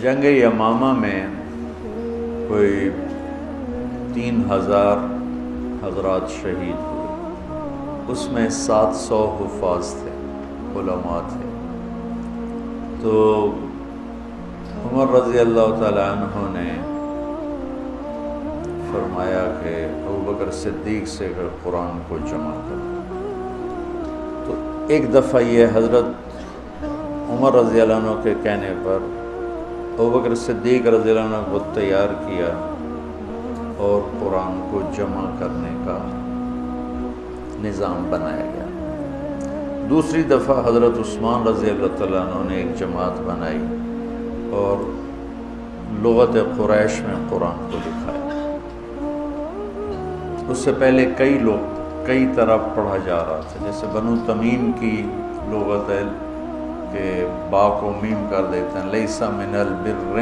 جنگ یمامہ میں کوئی 3000 حضرات شہید ہوئے، اس میں 700 حفاظ تھے، علماء تھے۔ تو عمر رضی اللہ تعالیٰ عنہ نے فرمایا کہ ابوبکر صدیق سے قرآن کو جمع کرو۔ تو ایک دفعہ یہ حضرت عمر رضی اللہ عنہ کے کہنے پر ابوبکر صدیق رضی اللہ عنہ کو تیار کیا اور قرآن کو جمع کرنے کا نظام بنایا گیا۔ دوسری دفعہ حضرت عثمان رضی اللہ تعالیٰ عنہ نے ایک جماعت بنائی اور لغت قریش میں قرآن کو لکھایا۔ اس سے پہلے کئی طرح پڑھا جا رہا تھا، جیسے بنو تمیم کی لغت ہے کہ با کو میم کر دیتے ہیں، لیسا من البر